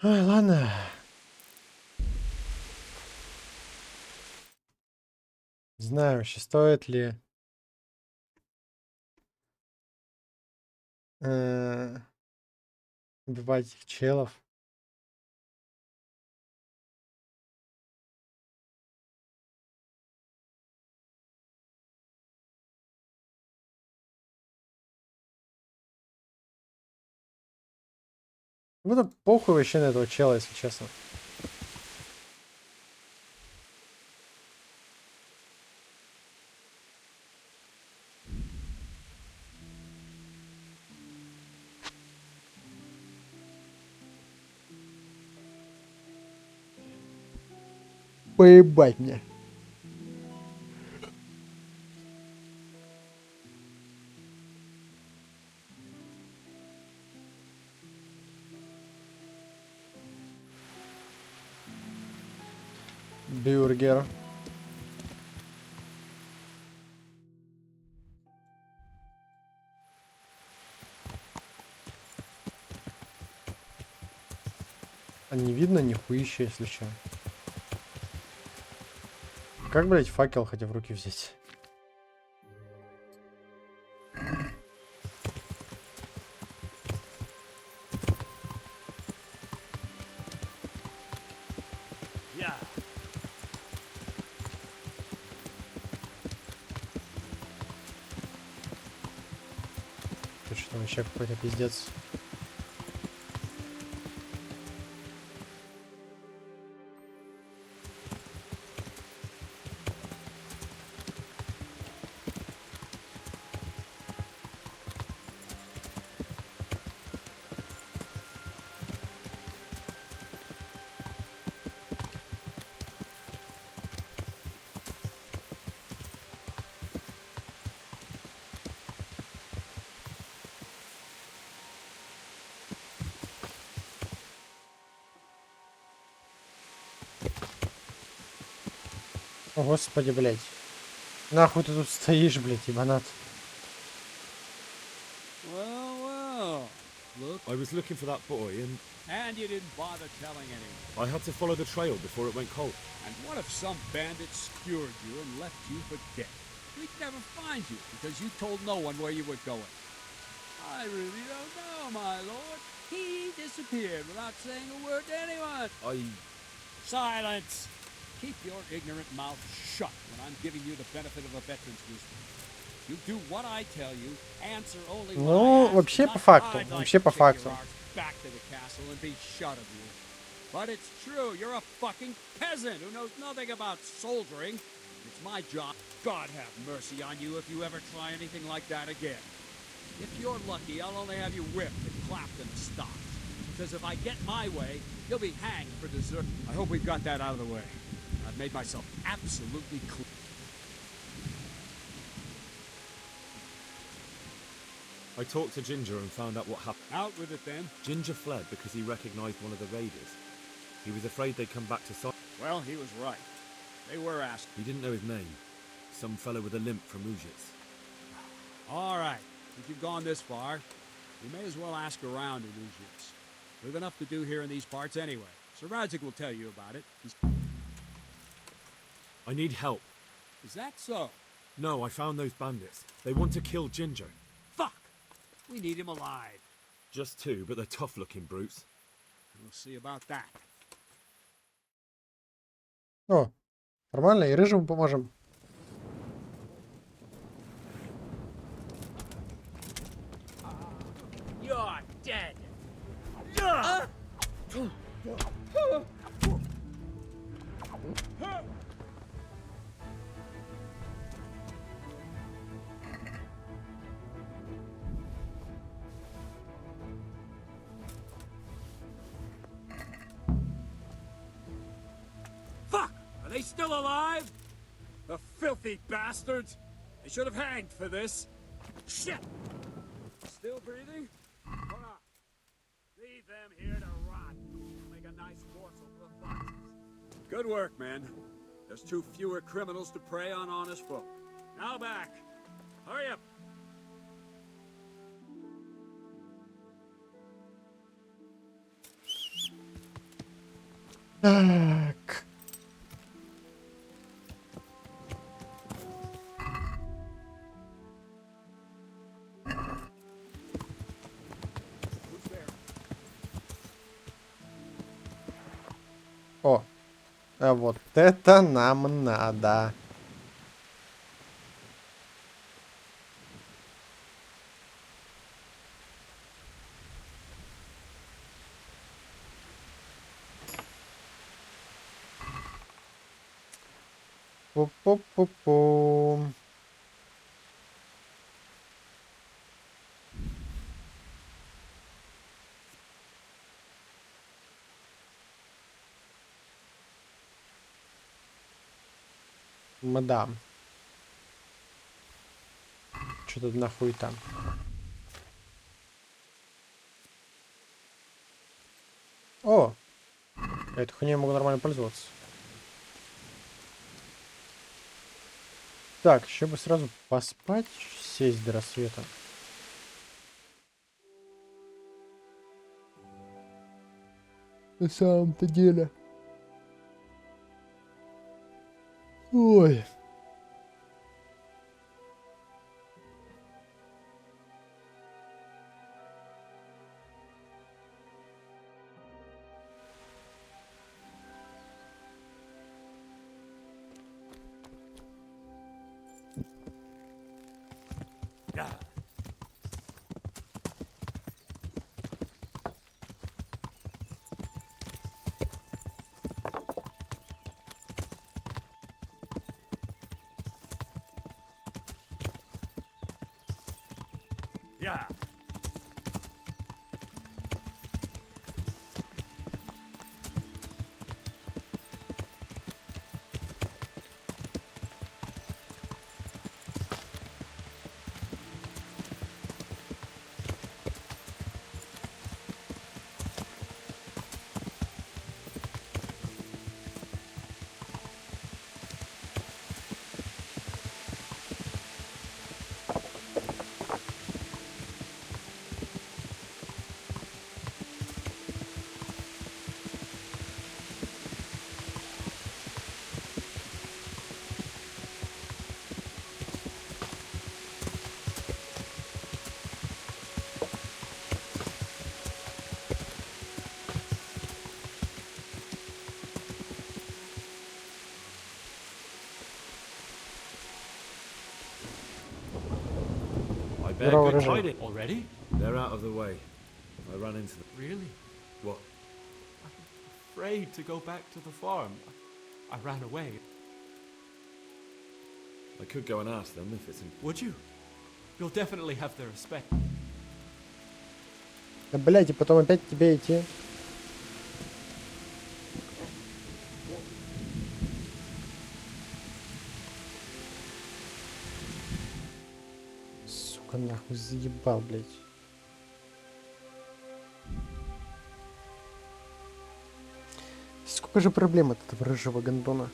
Ай, ладно. Не знаю вообще, стоит ли э, убивать этих челов. Ну да похуй вообще на этого чела, если честно. Поебать мне. Бюргер. А не видно нихуища, если что. Как, блять, факел хотя в руки взять? Тут что вообще какой-то пиздец. О, господи, блядь. Нахуй ты тут стоишь, блядь, ебанат. Well, look. I was looking for that boy And you didn't bother telling anyone. I had to follow the trail before it went cold. And what if some bandit skewered you and left you for dead? We'd never find you because you told no one where you were going. I really don't know, my lord. He disappeared without saying a word to anyone. Silence! Keep your ignorant mouth shut when I'm giving you the benefit of a veteran's wisdom. You do what I tell you, answer only what Ну, I ask, вообще not по факту, I'd like вообще to по take your факту. arse back to the castle and be shut of you. But it's true, you're a fucking peasant who knows nothing about soldiering. It's my job. God have mercy on you if you ever try anything like that again. If you're lucky, I'll only have you whipped and clapped in the stocks. Because if I get my way, you'll be hanged for desert. I hope we've got that out of the way. I've made myself absolutely clear. I talked to Ginger and found out what happened. Out with it then. Ginger fled because he recognized one of the raiders. He was afraid they'd come back to sight. Well, he was right. They were asked. He didn't know his name. Some fellow with a limp from Ujits. All right. If you've gone this far, you may as well ask around in Ujits. We've enough to do here in these parts anyway. Sir Radzik will tell you about it. I need help. Is that so? No, I found those bandits. They want to kill Ginger. Fuck! We need him alive. Just two, but they're tough-looking brutes. We'll see about that. О, нормально, и рыжему поможем. You're dead. Fuck! Are they still alive? The filthy bastards! They should have hanged for this. Shit! Still breathing? Hold on. Leave them here to rot. Make a nice morsel for the foxes. Good work, man. There's two fewer criminals to prey on honest folk. Now back. Hurry up. Так. О, а вот это нам надо. Пу-пу-пу-пу. Мадам. Что тут нахуй там? О! Я этой хуйней могу нормально пользоваться. Так, еще бы сразу поспать, сесть до рассвета. На самом-то деле. Ой. Yeah. I bear Здорово, good рыжий. tidings. Already? They're out of the way. I ran into them. Really? What? Afraid to go back to the farm. I ran away. I could go and ask them if it's important. Would you? You'll definitely have their respect. Да, блядь, и потом опять к тебе идти. Сука, нахуй заебал, блядь. Сколько же проблем от этого рыжего гондона?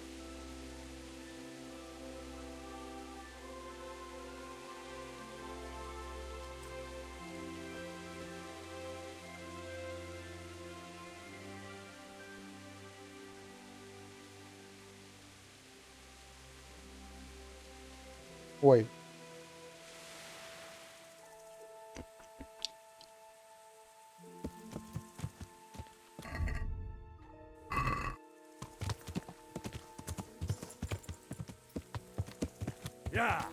Ой. Yeah.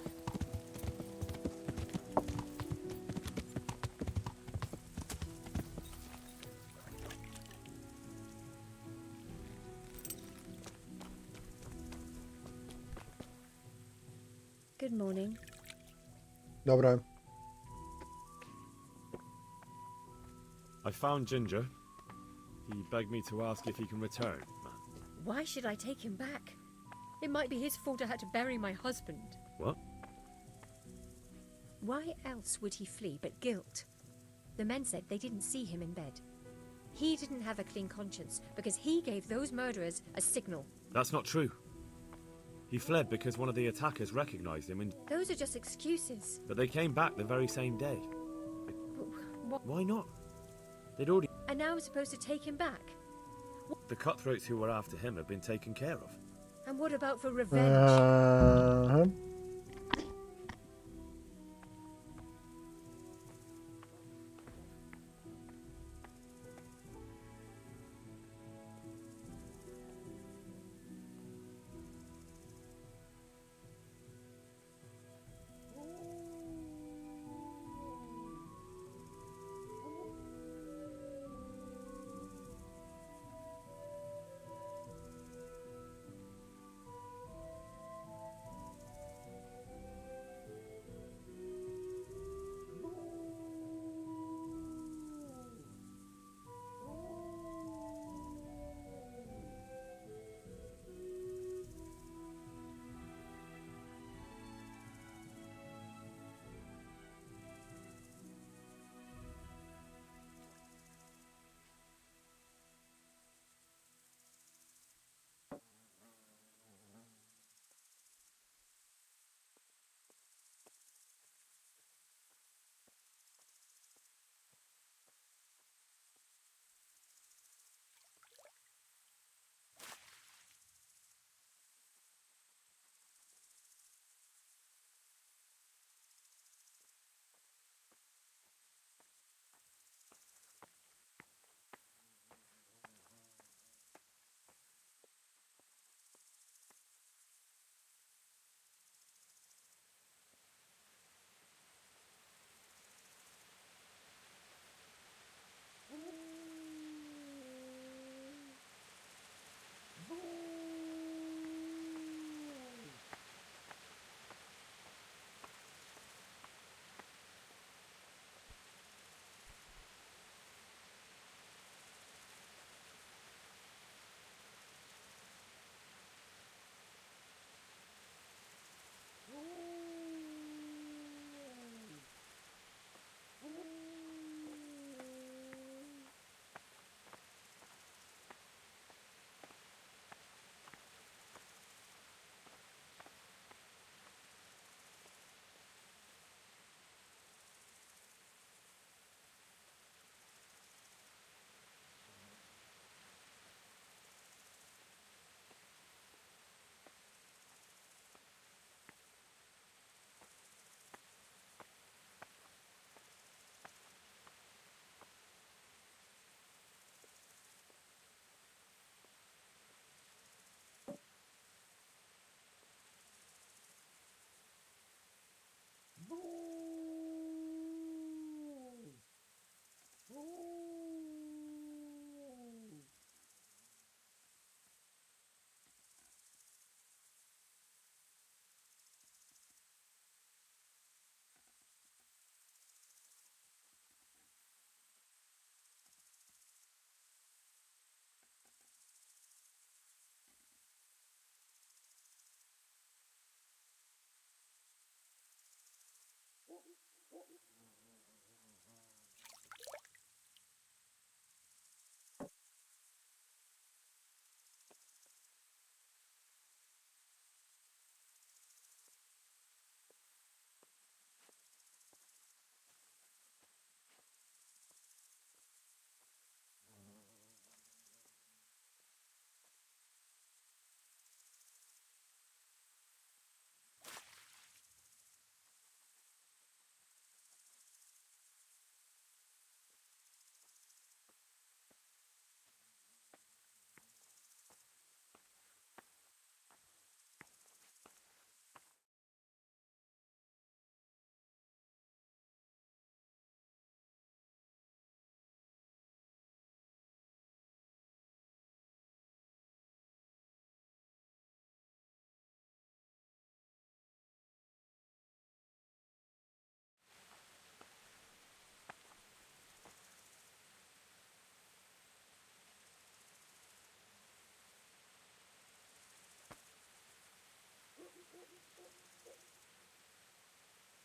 Good morning. Доброе. I found Ginger. He begged me to ask if he can return. Why should I take him back? It might be his fault I had to bury my husband. What? Why else would he flee but guilt? The men said they didn't see him in bed. He didn't have a clean conscience because he gave those murderers a signal. That's not true. He fled because one of the attackers recognized him, and Those are just excuses. but they came back the very same day. What? Why not? They'd already. And now I'm supposed to take him back? The cutthroats who were after him have been taken care of. And what about for revenge?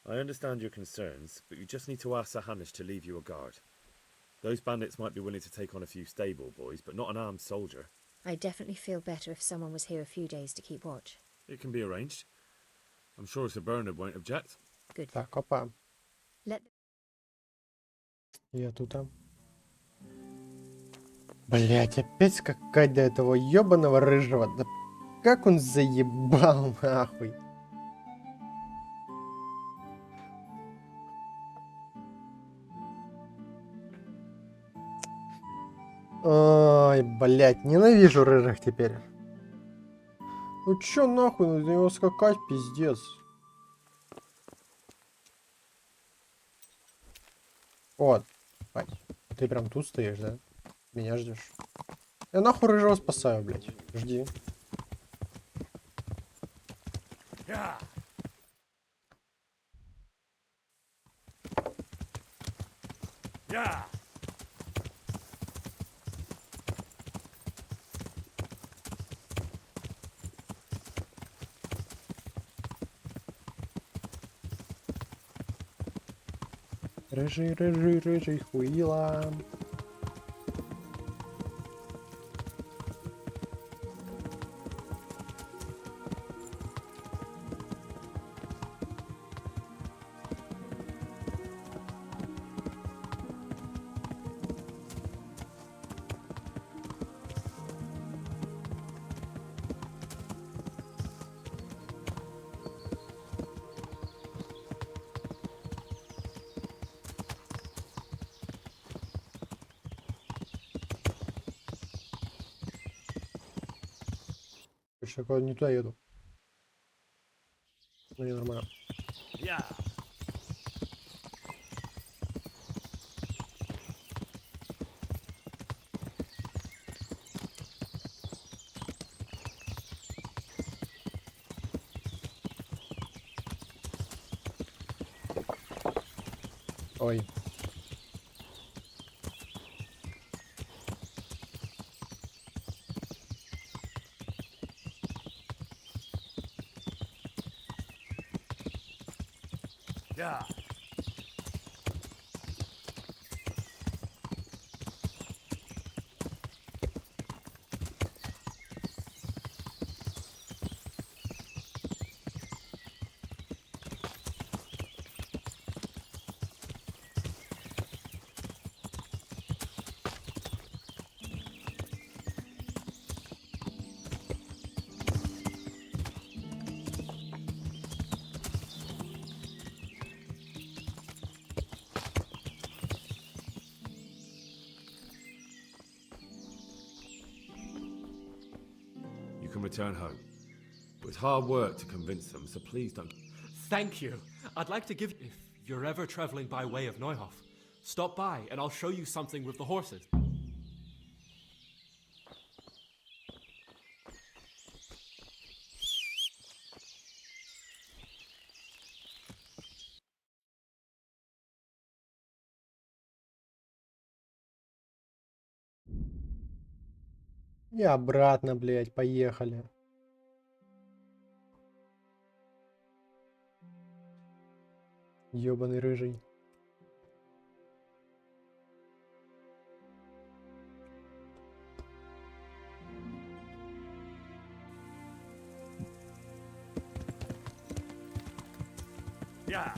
I understand your concerns, but you just need to ask Sir Hamish to leave you a guard. Those bandits might be willing to take on a few stable boys, but not an armed soldier. I'd definitely feel better if someone was here a few days to keep watch. It can be arranged. I'm sure Sir Bernard won't object. Good. Так, опа. Let Я тут. Блять, опять скакать до этого ёбаного рыжего. Да как он заебал, нахуй. Ой, блять, ненавижу рыжих теперь. Ну чё нахуй, на него скакать, пиздец. Вот, бать, ты прям тут стоишь, да? Меня ждешь. Я нахуй рыжего спасаю, блять. Жди. Yeah. Yeah. Рыжий, рыжий, рыжий хуила. Короче, я не туда еду. Ну, не нормально. Yeah. Ой. Yeah. You can return home. It was hard work to convince them, so please don't. Thank you. I'd like to give... If you're ever traveling by way of Neuhof, stop by and I'll show you something with the horses. И обратно, блять, поехали. Ёбаный рыжий. Yeah.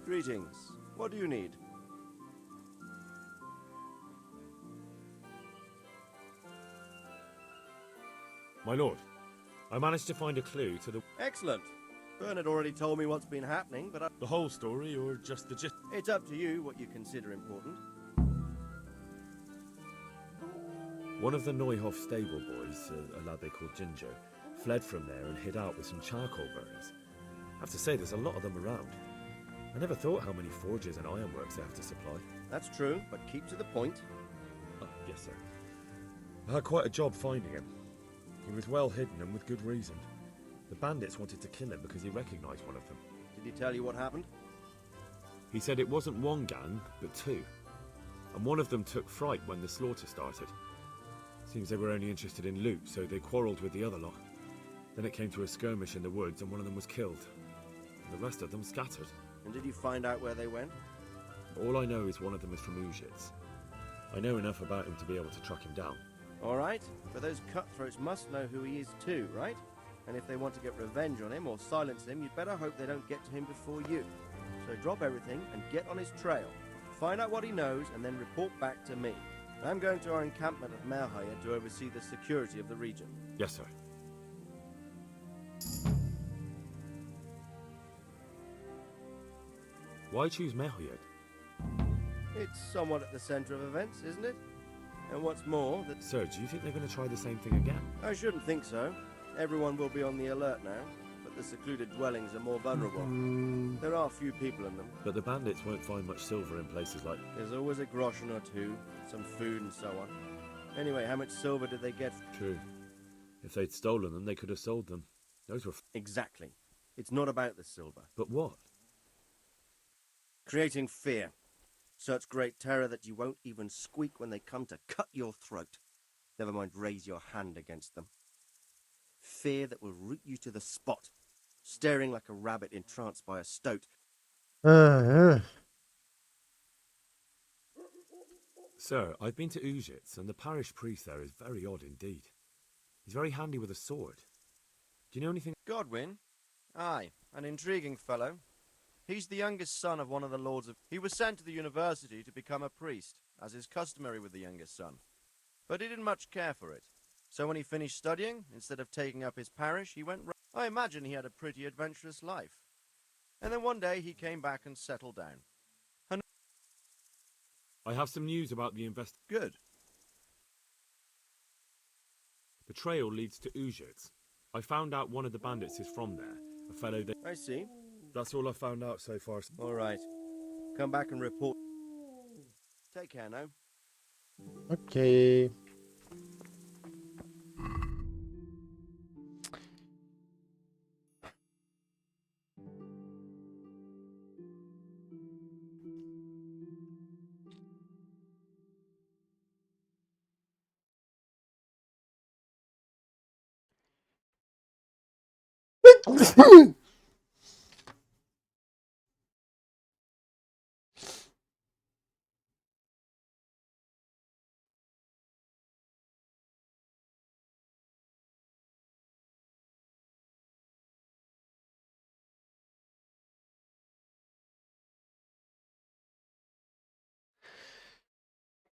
Greetings. What do you need? My lord, I managed to find a clue to Excellent. Bernard already told me what's been happening, but the whole story or just the gist. it's up to you what you consider important. One of the Neuhof stable boys, a lad they called Ginger, fled from there and hid out with some charcoal burners. I have to say, there's a lot of them around. I never thought how many forges and ironworks they have to supply. That's true, but keep to the point. Oh, yes, sir. I had quite a job finding him. He was well hidden and with good reason. The bandits wanted to kill him because he recognized one of them. Did he tell you what happened? He said it wasn't one gang, but two. And one of them took fright when the slaughter started. Seems they were only interested in loot, so they quarrelled with the other lot. Then it came to a skirmish in the woods and one of them was killed. And the rest of them scattered. And did you find out where they went? All I know is one of them is from Uzhitz. I know enough about him to be able to track him down. All right, but those cutthroats must know who he is too, right? And if they want to get revenge on him or silence him, you'd better hope they don't get to him before you. So drop everything and get on his trail. Find out what he knows and then report back to me. I'm going to our encampment at Merhaya to oversee the security of the region. Yes, sir. Why choose Merhaya? It's somewhat at the center of events, isn't it? And what's more, that Sir, do you think they're going to try the same thing again? I shouldn't think so. Everyone will be on the alert now, but the secluded dwellings are more vulnerable. There are few people in them. But the bandits won't find much silver in places like... There's always a groschen or two, some food and so on. Anyway, how much silver did they get? True. If they'd stolen them, they could have sold them. Those were... Exactly. It's not about the silver. But what? Creating fear. Such great terror that you won't even squeak when they come to cut your throat. Never mind raise your hand against them. Fear that will root you to the spot, staring like a rabbit entranced by a stoat. Sir, I've been to Uzhitz, and the parish priest there is very odd indeed. He's very handy with a sword. Do you know anything? Godwin? Aye, an intriguing fellow. He's the youngest son of one of the lords of... He was sent to the university to become a priest, as is customary with the youngest son. But he didn't much care for it. So when he finished studying, instead of taking up his parish, he went... I imagine he had a pretty adventurous life. And then one day he came back and settled down. And... I have some news about the Good. The trail leads to Uzhitz. I found out one of the bandits is from there. A fellow that... I see. That's all I found out so far. All right. Come back and report. Take care now. Окей.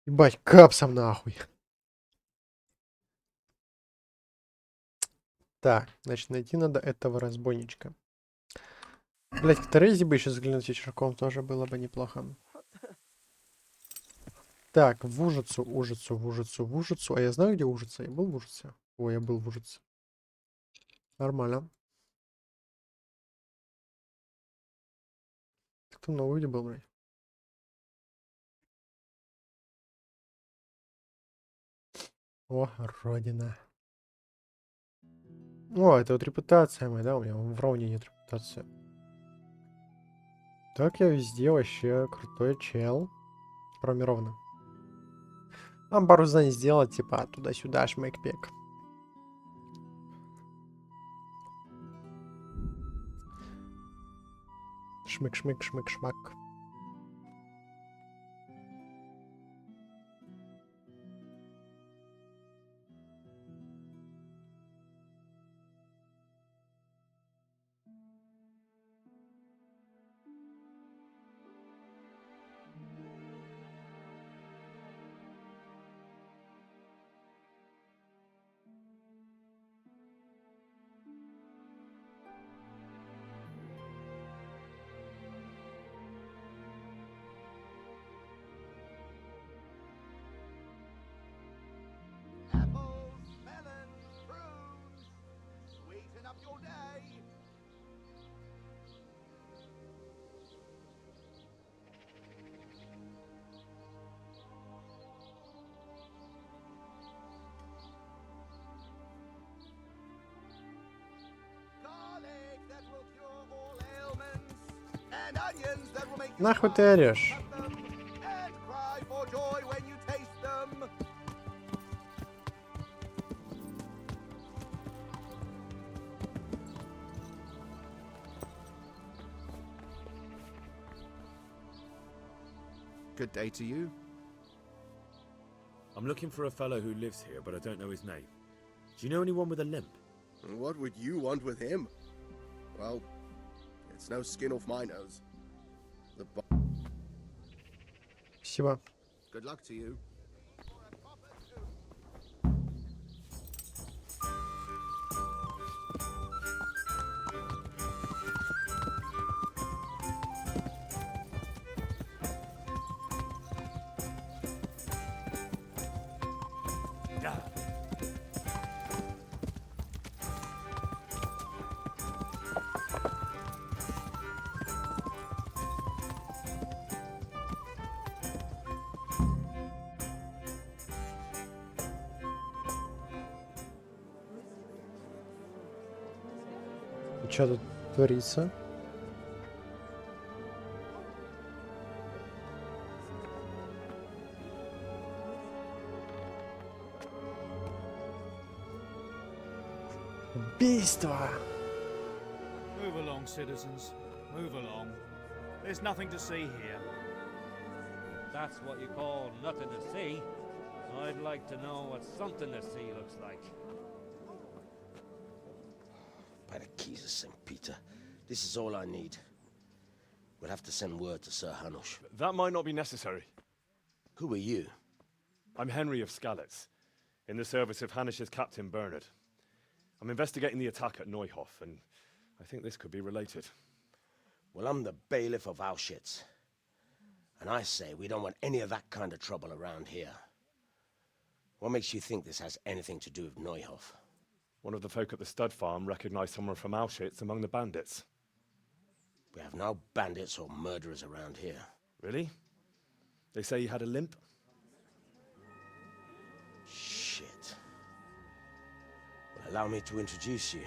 Ебать, капсом нахуй. Так, значит, найти надо этого разбойничка. Блять, к Терезе бы еще заглянуть вечерком тоже было бы неплохо. Так, в Ужицу, Ужицу, в Ужицу, в Ужицу. А я знаю, где Ужица? Я был в Ужице? Ой, я был в Ужице. Нормально. Кто новый где был, блядь? О, родина. О, это вот репутация моя, да? У меня в Ровне нет репутации. Так я везде вообще крутой чел. Кроме Ровно. Нам пару заданий сделать, типа туда-сюда, шмэк-пек. Шмык-шмык-шмык-шмак. Apples, melons, prunes, sweeten up your day. Garlic that will cure all ailments, and onions that will make you Нахуй ты smile when you орешь? cut them, and cry for joy when you taste them. Good day to you. I'm looking for a fellow who lives here, but I don't know his name. Do you know anyone with a limp? What would you want with him? Well, it's no skin off my nose. Спасибо. Good luck to you. И что тут творится? Убийство! Move along, citizens. Move along. There's nothing to see here. That's what you call nothing to see. I'd like to know what something to see looks like. By the keys of St. Peter, this is all I need. We'll have to send word to Sir Hanush. That might not be necessary. Who are you? I'm Henry of Skalitz, in the service of Hanush's Captain Bernard. I'm investigating the attack at Neuhof, and I think this could be related. Well, I'm the bailiff of Auschwitz. And I say we don't want any of that kind of trouble around here. What makes you think this has anything to do with Neuhof? One of the folk at the stud farm recognized someone from Auschwitz among the bandits. We have no bandits or murderers around here. Really? They say he had a limp? Shit. Well, allow me to introduce you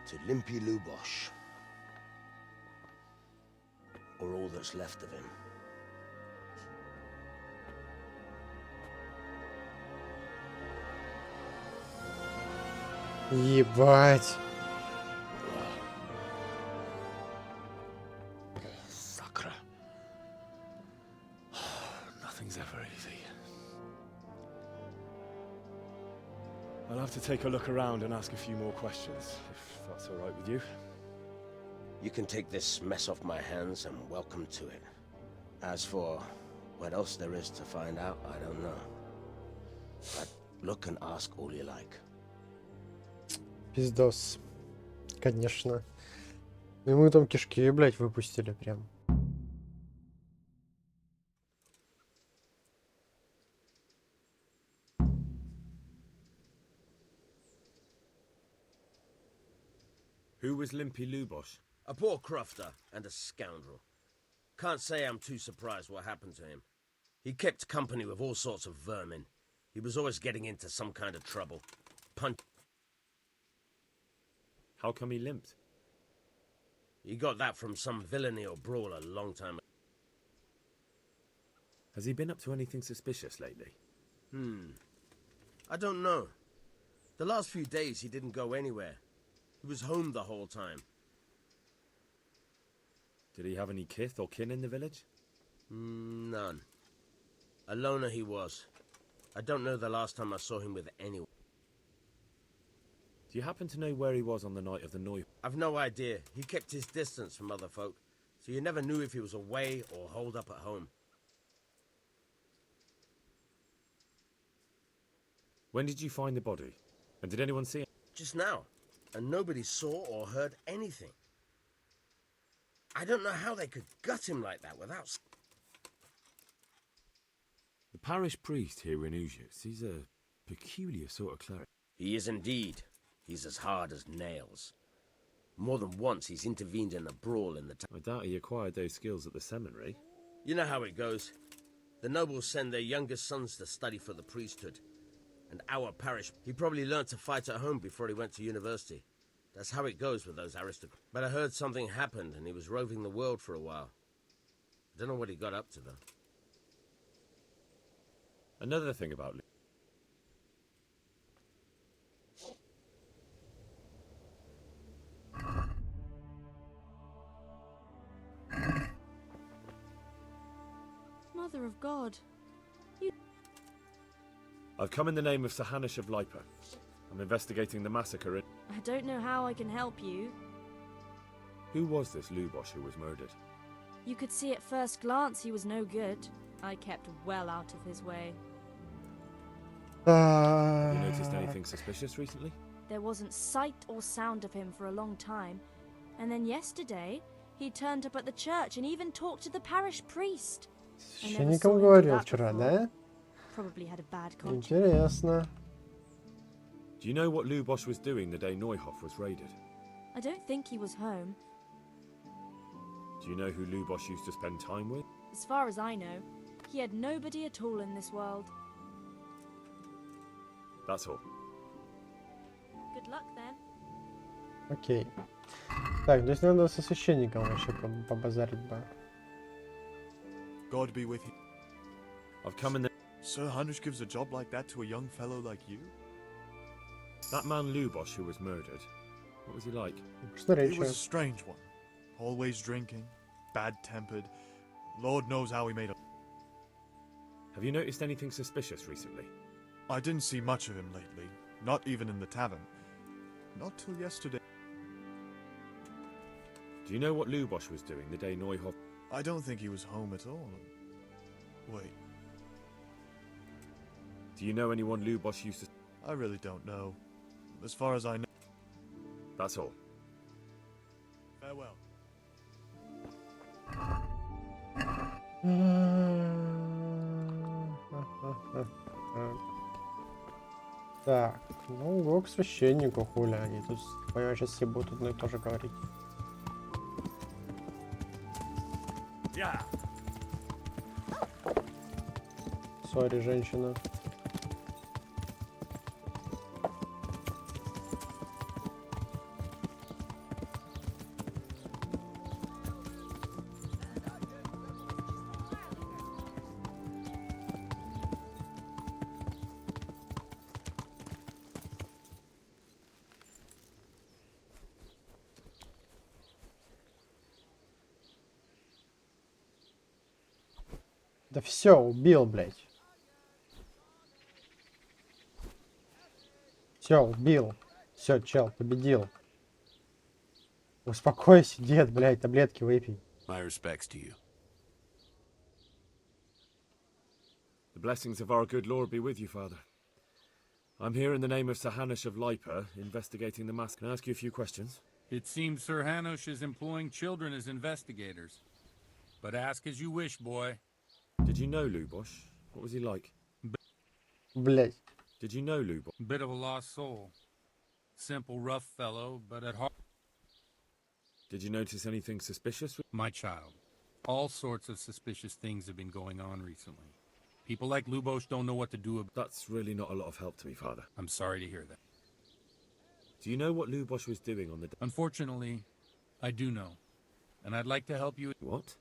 to Limpy Lubosh. Or all that's left of him. Ебать! Sakra. Nothing's ever easy. I'll have to take a look around and ask a few more questions, if that's all right with you. You can take this mess off my hands and welcome to it. As for what else there is to find out, I don't know. But look and ask all you like. Пиздос. Конечно. Ну, мы там кишки, блядь, выпустили прям. Who was Limpy Lubosh? A poor crofter and a scoundrel. Can't say I'm too surprised what happened to him. He kept company with all sorts of vermin. He was always getting into some kind of trouble. How come he limped? He got that from some villainy or brawl a long time ago. Has he been up to anything suspicious lately? I don't know. The last few days he didn't go anywhere. He was home the whole time. Did he have any kith or kin in the village? None. A loner he was. I don't know the last time I saw him with anyone. Do you happen to know where he was on the night of the Neu? I've no idea. He kept his distance from other folk, so you never knew if he was away or holed up at home. When did you find the body? And did anyone see it? Just now. And nobody saw or heard anything. I don't know how they could gut him like that without... The parish priest here in Ujis, he's a peculiar sort of cleric. He is indeed. He's as hard as nails. More than once he's intervened in a brawl in the town. I doubt he acquired those skills at the seminary. You know how it goes. The nobles send their youngest sons to study for the priesthood. And our parish, he probably learnt to fight at home before he went to university. That's how it goes with those aristocrats. But I heard something happened and he was roving the world for a while. I don't know what he got up to, though. Another thing about of God. I've come in the name of Sir Hanish of Lipa. I'm investigating the massacre in... I don't know how I can help you. Who was this Lubosh who was murdered? You could see at first glance he was no good. I kept well out of his way. Have you noticed anything suspicious recently? There wasn't sight or sound of him for a long time. And then yesterday, he turned up at the church and even talked to the parish priest. Священником говорил вчера, да? Probably had a bad conscience. Интересно. Do you know what Lubosh was doing the day Neuhof was raided? I don't think he was home. Do you know who Lubosh used to spend time with? As far as I know, he had nobody at all in this world. That's all. Good luck then. Окей. Так, то есть надо со священником вообще побазарить бы. God be with you. I've come in the... Sir Hanish gives a job like that to a young fellow like you? That man Lubosh who was murdered, what was he like? He was a strange one. Always drinking, bad-tempered. Lord knows how he made it. Have you noticed anything suspicious recently? I didn't see much of him lately, not even in the tavern. Not till yesterday. Do you know what Lubosh was doing the day Neuhof... I don't think he was home at all. Wait. Do you know anyone Lubosh used to... I really don't know. As far as I know... That's all. Farewell. Так, ну го к священнику, хули они тут, понимаешь, сейчас все будут одно и то же говорить. Сори, женщина. Да все, убил, блядь. Все, убил. Все, чел, победил. Успокойся, дед, блядь, таблетки выпей. My respects to you. The blessings of our good Lord be with you, Father. I'm here in the name of Sir Hanish of Lipa, investigating the massacre. Can I ask you a few questions? It seems Sir Hanosh is employing children as investigators. But ask as you wish, boy. Did you know Lubosh? What was he like? Блядь. Did you know Lubosh? Bit of a lost soul. Simple, rough fellow, but at heart... Did you notice anything suspicious? My child, all sorts of suspicious things have been going on recently. People like Lubosh don't know what to do about... That's really not a lot of help to me, Father. I'm sorry to hear that. Do you know what Lubosh was doing on the day? Unfortunately, I do know. And I'd like to help you... What?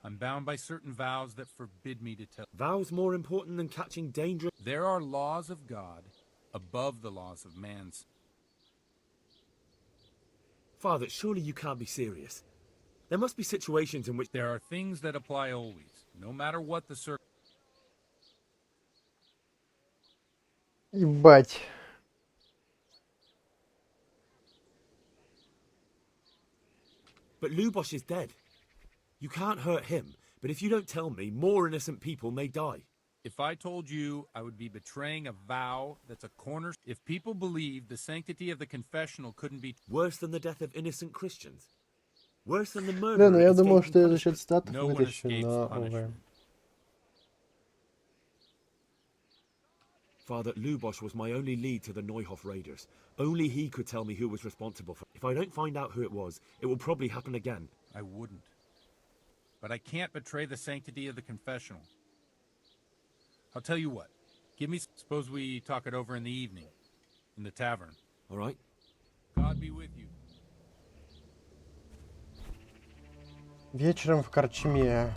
I'm bound by certain vows that forbid me to tell... Vows more important than catching dangerous... There are laws of God above the laws of man's... Father, surely you can't be serious. There must be situations in which... There are things that apply always, no matter what the circumstances. Ебать. But Lubosh is dead. You can't hurt him, but if you don't tell me, more innocent people may die. If I told you, I would be betraying a vow that's a corner... If people believe the sanctity of the confessional couldn't be... Worse than the death of innocent Christians? Worse than the murder Да, но я of думал, escaping что я за счет punishment? статов No one вытащу, escapes но, punishment. увы. Father, Lubosh was my only lead to the Neuhof raiders. Only he could tell me who was responsible for... If I don't find out who it was, it will probably happen again. I wouldn't. But I can't betray the sanctity of the confessional. I'll tell you what. Give me... Suppose we talk it over in the evening. In the tavern. All right? God be with you. Вечером в корчме.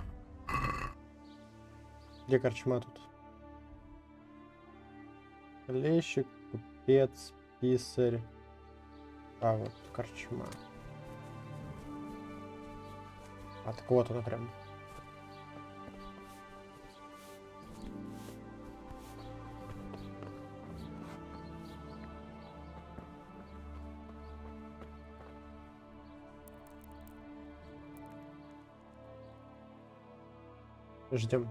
Где корчма тут? Лещик, купец, писарь. А, вот корчма. А, так вот она прям. Ждем.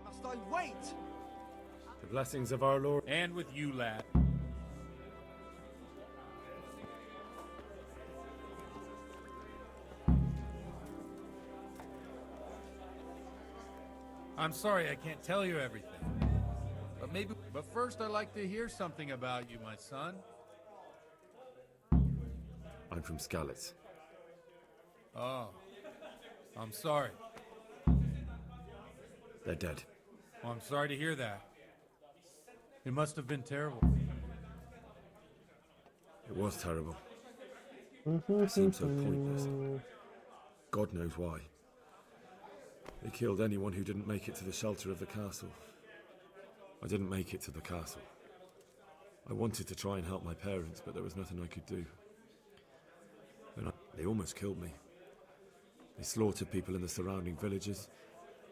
Must I wait? The blessings of our Lord. And with you, lad. I'm sorry I can't tell you everything. But first I'd like to hear something about you, my son. I'm from Skalitz. Oh, I'm sorry. They're dead. Well, I'm sorry to hear that. It must have been terrible. It was terrible. It seemed so pointless. God knows why. They killed anyone who didn't make it to the shelter of the castle. I didn't make it to the castle. I wanted to try and help my parents, but there was nothing I could do. And they almost killed me. They slaughtered people in the surrounding villages.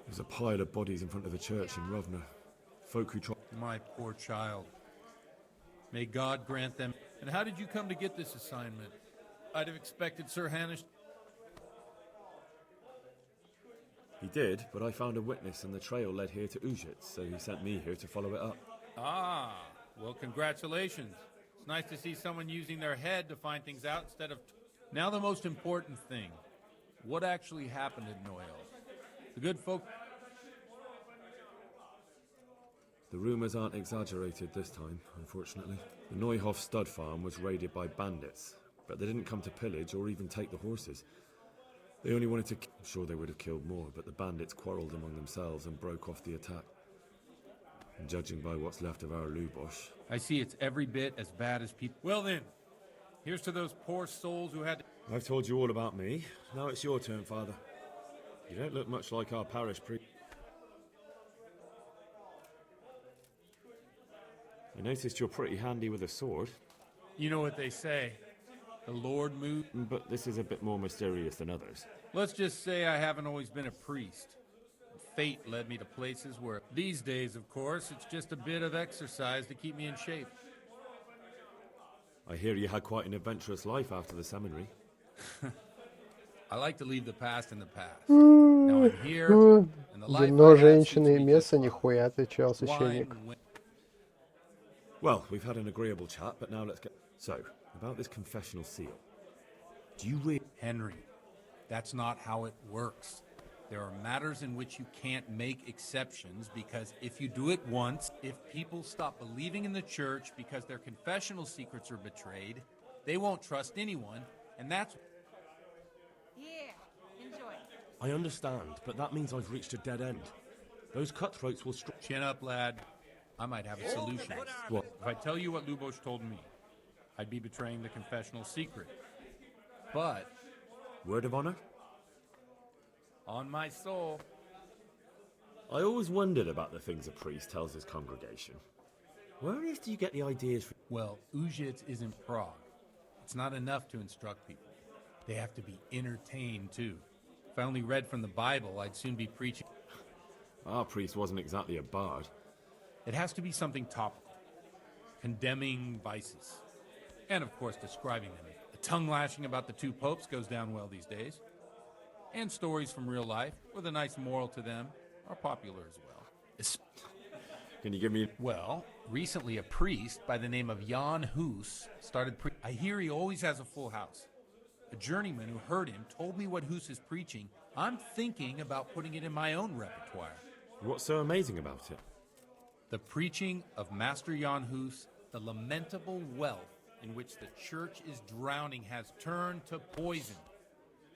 There's a pile of bodies in front of the church in Rovna. Folk who tried... My poor child. May God grant them. And how did you come to get this assignment? I'd have expected Sir Hanish. He did, but I found a witness and the trail led here to Ujit, so he sent me here to follow it up. Ah, well, congratulations. It's nice to see someone using their head to find things out instead of... Now the most important thing. What actually happened at Noel? The good folk... The rumours aren't exaggerated this time, unfortunately. The Neuhof stud farm was raided by bandits, but they didn't come to pillage or even take the horses. They only wanted to... I'm sure they would have killed more, but the bandits quarrelled among themselves and broke off the attack. And judging by what's left of our Lubosh... I see it's every bit as bad as people... Well then, here's to those poor souls who had to... I've told you all about me. Now it's your turn, Father. You don't look much like our parish priest. I noticed you're pretty handy with a sword. You know what they say. The Lord moved... But this is a bit more mysterious than others. Let's just say I haven't always been a priest. Fate led me to places where... These days, of course, it's just a bit of exercise to keep me in shape. I hear you had quite an adventurous life after the seminary. I like to leave the past in the past. Now I'm here, and the life Вино, I had женщины и suits me место, just нихуя, отвечал fine. священник. Well, we've had an agreeable chat, but now let's get... So, about this confessional seal. Do you really... Henry, that's not how it works. There are matters in which you can't make exceptions because if you do it once, if people stop believing in the church because their confessional secrets are betrayed, they won't trust anyone, and that's... Yeah, enjoy. I understand, but that means I've reached a dead end. Those cutthroats will... Chin up, lad. I might have a solution. What? If I tell you what Lubosh told me, I'd be betraying the confessional secret. But... Word of honor? On my soul. I always wondered about the things a priest tells his congregation. Where on earth do you get the ideas from? Well, Ujits isn't Prague. It's not enough to instruct people. They have to be entertained, too. If I only read from the Bible, I'd soon be preaching. Our priest wasn't exactly a bard. It has to be something topical. Condemning vices. And, of course, describing them. A tongue lashing about the two popes goes down well these days. And stories from real life, with a nice moral to them, are popular as well. Can you give me... Well, recently a priest by the name of Jan Hus started I hear he always has a full house. A journeyman who heard him told me what Hus is preaching. I'm thinking about putting it in my own repertoire. What's so amazing about it? The preaching of Master Jan Hus, the lamentable wealth in which the church is drowning has turned to poison.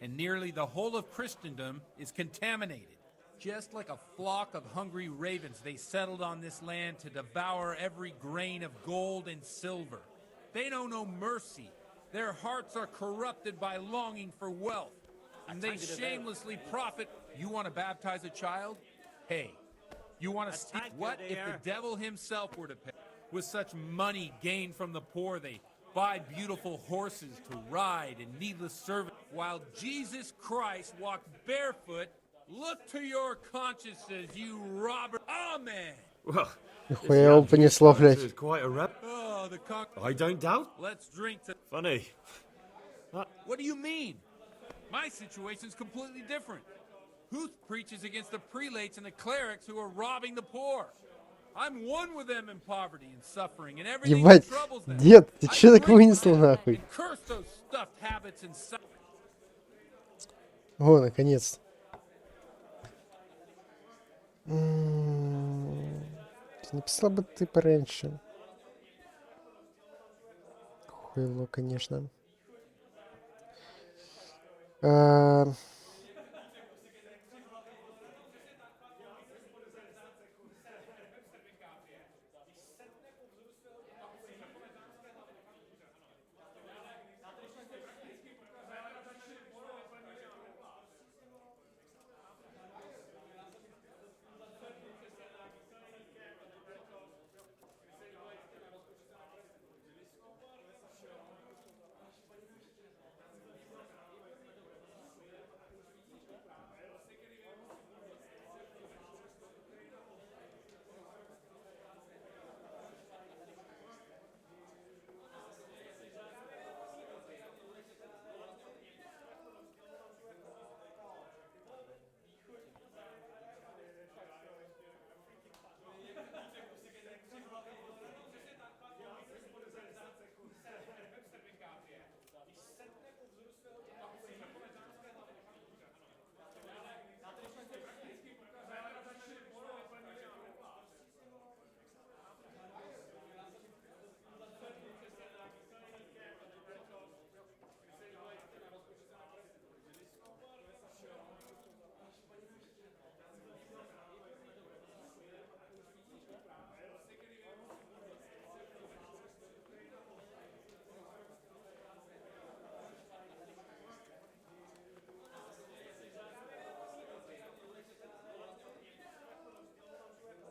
And nearly the whole of Christendom is contaminated. Just like a flock of hungry ravens, they settled on this land to devour every grain of gold and silver. They know no mercy. Their hearts are corrupted by longing for wealth. And they shamelessly profit. You want to baptize a child? Hey, You want to steal? What if the devil himself were to pay? With such money gained from the poor, they buy beautiful horses to ride and needless service, while Jesus Christ walked barefoot. Look to your consciences, you robber. Amen. Well, Нихуя его понесло, блядь. is quite a rep. Oh, the cock. I don't doubt. Let's drink to. Funny. What do you mean? My situation's completely different. Huth preaches against the prelates and the clerics who are robbing the poor. I'm one with them in poverty and suffering and everything Ебать, that troubles them. дед, ты I чё так drink вынесло with them нахуй? and curse those stuffed habits and О, наконец-то. Написал бы ты пораньше. Хуйло, конечно.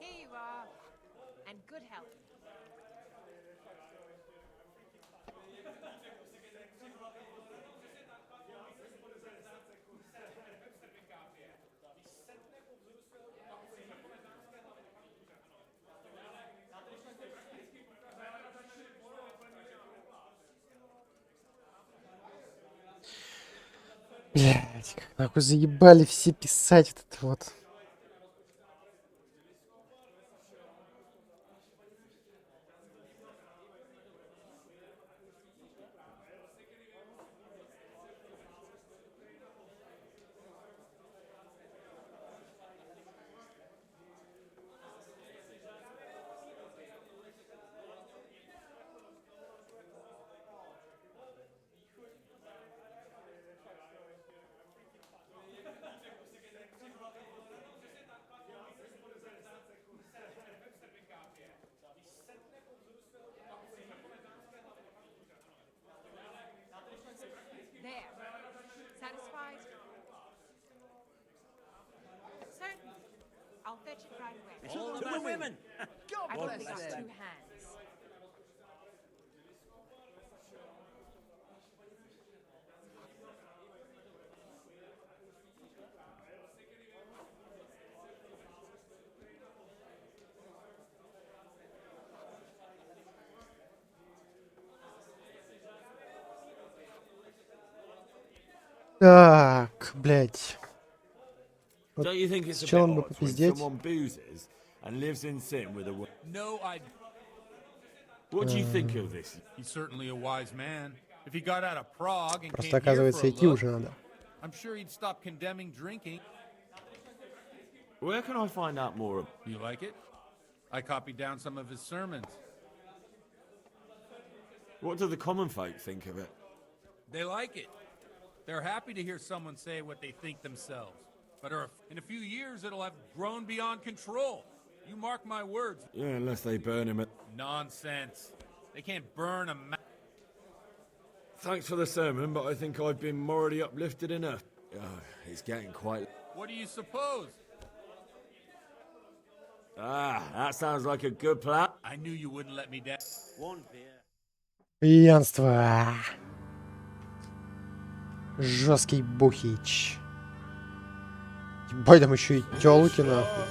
Here you are. And good health. Блядь, как нахуй заебали все писать вот это вот. There. Satisfied? Certainly. I'll fetch it right away. To the women! I've God only bless got them. 2 hands. Так, блядь. Вот Don't you think it's с a bit челом бы odd when попиздеть? someone boozes and lives in sin with a woman? No, I. What do you think of this? He's certainly a wise man. If he got out of Prague and Просто, came here for оказывается, a идти look, уже надо. I'm sure he'd stop condemning drinking. Where can I find out more? You like it? I copied down some of his sermons. What do the common folk think of it? They like it. They're happy to hear someone say what they think themselves. But in a few years, it'll have grown beyond control. You mark my words. Yeah, unless they burn him at... Nonsense. They can't burn a man. Thanks for the sermon, but I think I've been morally uplifted enough. Oh, it's getting quite... What do you suppose? Ah, that sounds like a good plan. I knew you wouldn't let me down. One beer. Пьянство. Жесткий бухич. Ебать, там еще и тёлки, нахуй.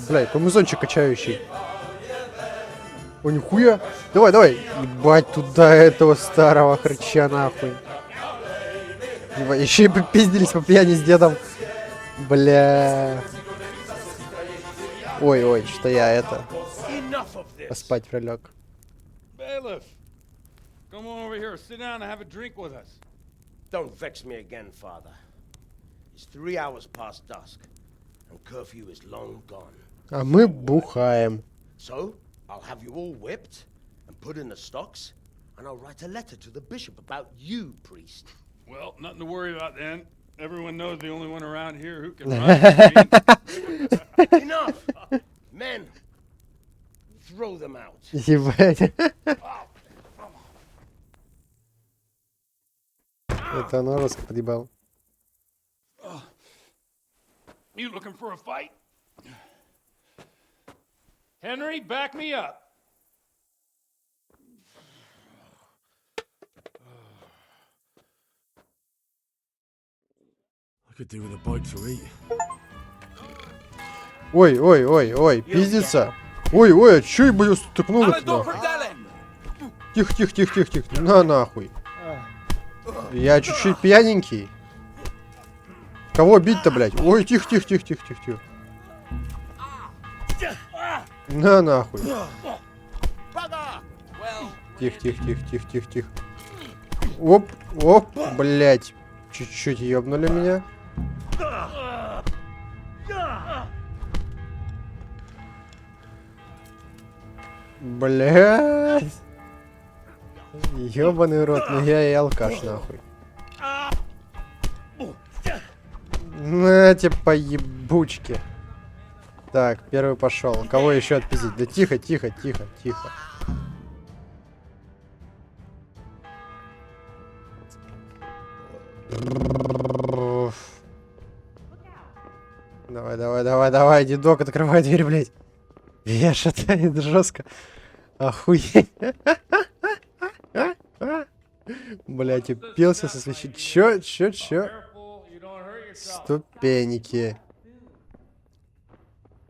Бля, какой музончик качающий. О, нихуя. Давай, давай. Ебать туда этого старого хрыча, нахуй. Еще и попиздились по пьяни с дедом. Бля. Ой, ой, что я это. Поспать прилег. Bailiff, come over here, sit down and have a drink with us. Don't vex me again, Father. It's 3 hours past dusk, and curfew is long gone. А мы бухаем. So, I'll have you all whipped and put in the stocks, and I'll write a letter to the bishop about you, priest. Well, nothing to worry about then. Everyone knows the only one around here who can ride. Enough! Men, throw them out. Ебать. Это он русский подъебал. You looking for a fight? Henry, back me up. I could do with a bite to eat. Ой, ой, ой, ой, пиздится. Ой, ой, а чё ебать стукнуло туда? Тихо, тихо, тихо, тихо, тихо. На нахуй. Я чуть-чуть пьяненький. Кого бить-то, блядь? Ой, тихо, тихо, тихо, тихо, тихо, тихо. На нахуй. Тихо, тихо, тихо, тихо, тихо, тихо. Оп, оп, блядь. Чуть-чуть ёбнули меня. Блядь. Ёбаный рот, ну я и алкаш, нахуй. На тебе по ебучке. Так, первый пошел. Кого еще отпиздить? Да тихо, тихо, тихо, тихо. Давай, давай, давай, давай, дедок, открывай дверь, блядь. Я шатает жестко. Охуеть. Блядь, упился со свечи. Чё? Ступеньки.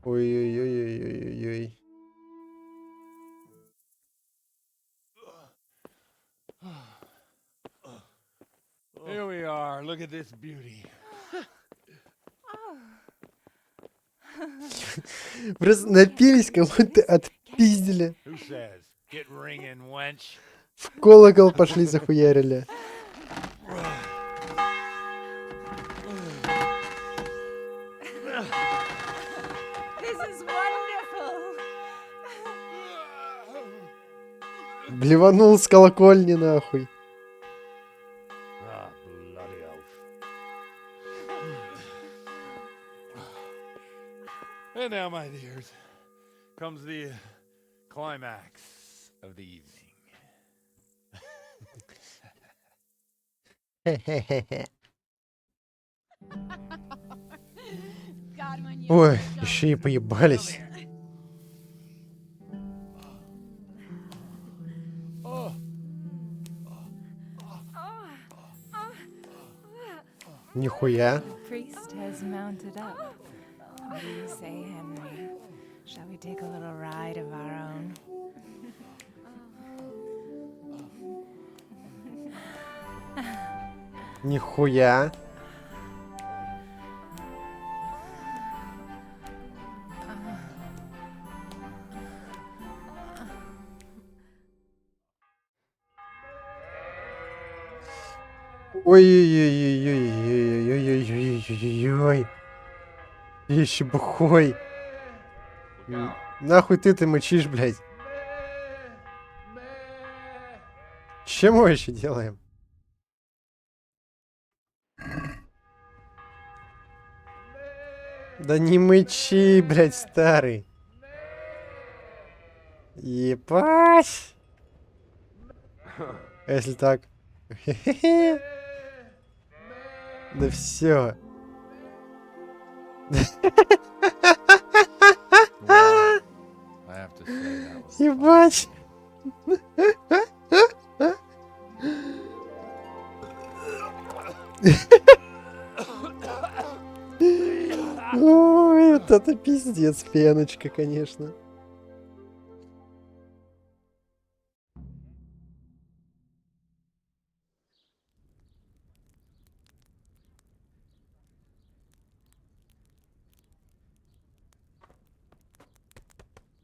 Ой-ой-ой-ой-ой-ой. Here we are. Look at this beauty. Просто напились, кому-то отпиздили. Who says? Get ringing, wench. В колокол пошли, захуярили. This is wonderful. Блеванул с колокольни, нахуй. Ah, bloody oath. And now, my dears, comes the climax of the evening. Ой, еще и поебались. Нихуя. Priest has mounted up. What do you say, Henry? Shall we take a little ride of our own? Нихуя. Ой-ой-ой-ой-ой-ой-ой. Ой-ой-ой-ой-ой. Я еще бухой. Нахуй ты мычишь, блядь? Чем мы вообще делаем? Да не мычи, блядь, старый. Ебать. А если так? Да все. Ебать. Ой, вот это пиздец, пеночка, конечно.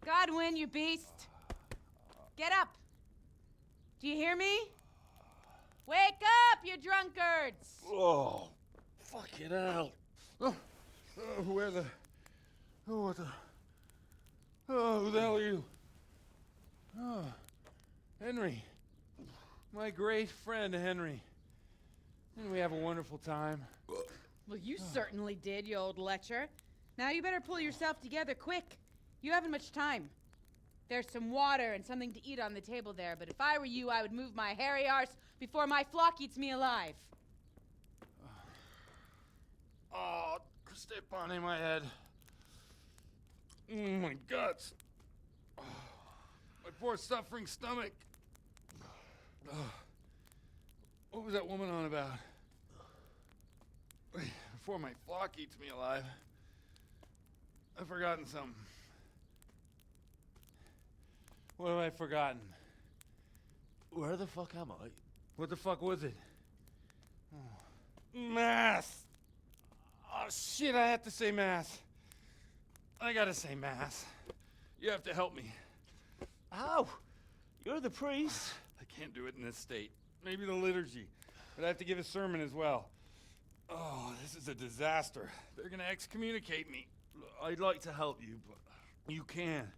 Godwin, you beast! Get up! Do you hear me? Wake up, you drunkards! Oh, fucking hell. Where the... Oh, what the... Oh, who the hell are you? Oh, Henry. My great friend, Henry. Didn't we have a wonderful time? Well, you certainly did, you old lecher. Now you better pull yourself together quick. You haven't much time. There's some water and something to eat on the table there, but if I were you, I would move my hairy arse before my flock eats me alive. Oh, step on in my head. My guts. Oh, my poor suffering stomach. Oh, what was that woman on about? Before my flock eats me alive. I've forgotten something. What have I forgotten? Where the fuck am I? What the fuck was it? Oh. Mass! Oh shit, I have to say mass. I gotta say mass. You have to help me. How? You're the priest. I can't do it in this state. Maybe the liturgy. But I have to give a sermon as well. Oh, this is a disaster. They're gonna excommunicate me. I'd like to help you, but you can.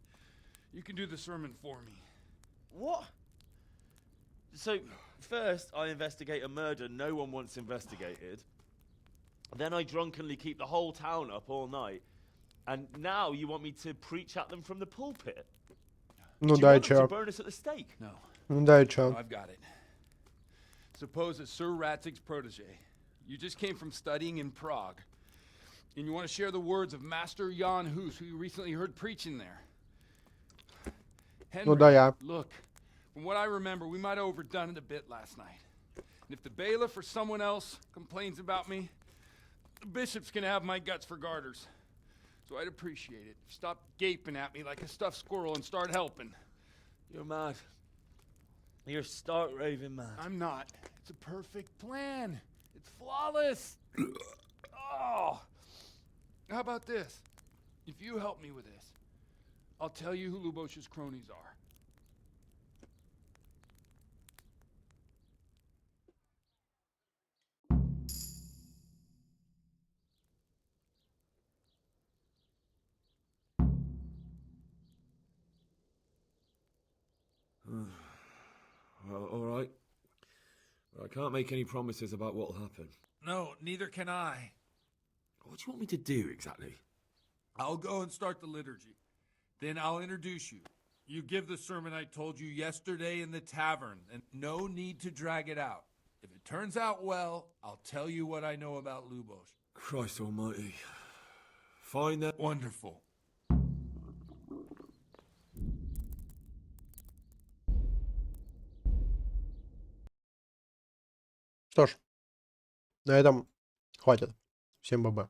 You can do the sermon for me. What? So, first I investigate a murder no one wants investigated. Then I drunkenly keep the whole town up all night. And now you want me to preach at them from the pulpit? Ну Do you да, и want them to чё? burn us at the stake? No. Ну да, и чё? I've got it. Suppose that Sir Ratzig's protege. You just came from studying in Prague. And you want to share the words of Master Jan Hus, who you recently heard preaching there. Henry, Ну да, я. look, from what I remember, we might have overdone it a bit last night. And if the bailiff or someone else complains about me, the bishop's gonna have my guts for garters. So I'd appreciate it. Stop gaping at me like a stuffed squirrel and start helping. You're mad. You're stark raving mad. I'm not. It's a perfect plan. It's flawless. Oh. How about this? If you help me with this, I'll tell you who Lubosh's cronies are. Well, all right. I can't make any promises about what'll happen. No, neither can I. What do you want me to do exactly? I'll go and start the liturgy. Then I'll introduce you. You give the sermon I told you yesterday in the tavern, and no need to drag it out. If it turns out well, I'll tell you what I know about Lubosh. Christ almighty. Fine then. Wonderful. Что ж, на этом хватит. Всем ББ.